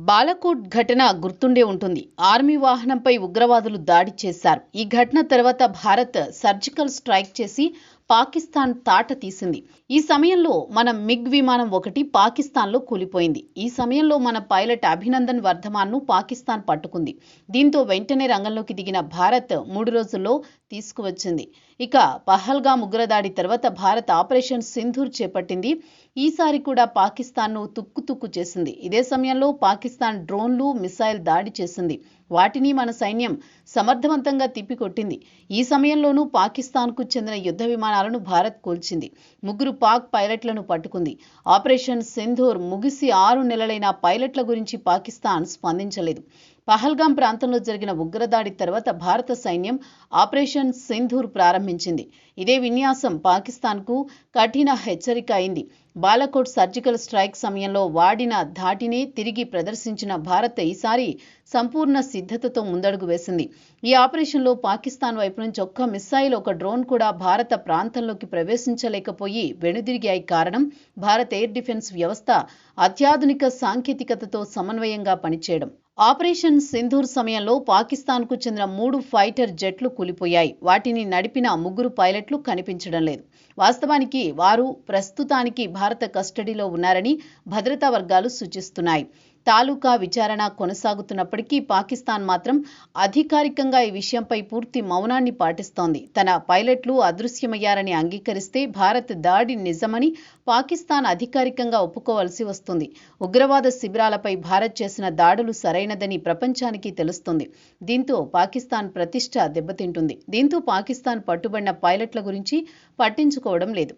బాలకోట్ ఘటన గుర్తుండే ఉంటుంది. ఆర్మీ వాహనంపై ఉగ్రవాదులు దాడి చేశారు. ఈ ఘటన తర్వాత భారత్ సర్జికల్ స్ట్రైక్ చేసి పాకిస్తాన్ తాట తీసింది. ఈ సమయంలో మన మిగ్ విమానం ఒకటి పాకిస్తాన్లో కూలిపోయింది. ఈ సమయంలో మన పైలట్ అభినందన్ వర్ధమాన్ను పాకిస్తాన్ పట్టుకుంది. దీంతో వెంటనే రంగంలోకి దిగిన భారత్ 3 రోజుల్లో తీసుకువచ్చింది. ఇక పహల్గామ్ ఉగ్రదాడి తర్వాత భారత్ ఆపరేషన్ సింధూర్ చేపట్టింది. ఈసారి కూడా పాకిస్తాన్ను తుక్కు చేసింది. ఇదే సమయంలో పాకిస్తాన్ డ్రోన్లు, మిసైల్ దాడి చేసింది. వాటిని మన సైన్యం సమర్థవంతంగా తిప్పికొట్టింది. ఈ సమయంలోనూ పాకిస్తాన్కు చెందిన యుద్ధ విమానాలను భారత్ కూల్చింది. 3 పాక్ పైలట్లను పట్టుకుంది. ఆపరేషన్ సింధూర్ ముగిసి 6 నెలలైన పైలట్ల గురించి పాకిస్తాన్ స్పందించలేదు. పహల్గామ్ ప్రాంతంలో జరిగిన ఉగ్రదాడి తర్వాత భారత సైన్యం ఆపరేషన్ సింధూర్ ప్రారంభించింది. ఇదే విన్యాసం పాకిస్తాన్కు కఠిన హెచ్చరిక అయింది. బాలకోట్ సర్జికల్ స్ట్రైక్ సమయంలో వాడిన ధాటినే తిరిగి ప్రదర్శించిన భారత్ ఈసారి సంపూర్ణ సిద్ధతతో ముందడుగు వేసింది. ఈ ఆపరేషన్లో పాకిస్తాన్ వైపు నుంచి ఒక్క మిస్సైల్, ఒక డ్రోన్ కూడా భారత ప్రాంతంలోకి ప్రవేశించలేకపోయి వెనుదిరిగాయి. కారణం భారత ఎయిర్ డిఫెన్స్ వ్యవస్థ అత్యాధునిక సాంకేతికతతో సమన్వయంగా పనిచేయడం. ఆపరేషన్ సింధూర్ సమయంలో పాకిస్తాన్కు చెందిన 3 ఫైటర్ జెట్లు కూలిపోయాయి. వాటిని నడిపిన 3 పైలట్లు కనిపించడం లేదు. వాస్తవానికి వారు ప్రస్తుతానికి భారత కస్టడీలో ఉన్నారని భద్రతా వర్గాలు సూచిస్తున్నాయి. తాలూకా విచారణ కొనసాగుతున్నప్పటికీ పాకిస్తాన్ మాత్రం అధికారికంగా ఈ విషయంపై పూర్తి మౌనాన్ని పాటిస్తోంది. తన పైలట్లు అదృశ్యమయ్యారని అంగీకరిస్తే భారత్ దాడి నిజమని పాకిస్తాన్ అధికారికంగా ఒప్పుకోవాల్సి వస్తుంది. ఉగ్రవాద శిబిరాలపై భారత్ చేసిన దాడులు సరైనదని ప్రపంచానికి తెలుస్తుంది. దీంతో పాకిస్తాన్ ప్రతిష్ట దెబ్బతింటుంది. దీంతో పాకిస్తాన్ పట్టుబడిన పైలట్ల గురించి పట్టించుకోవడం లేదు.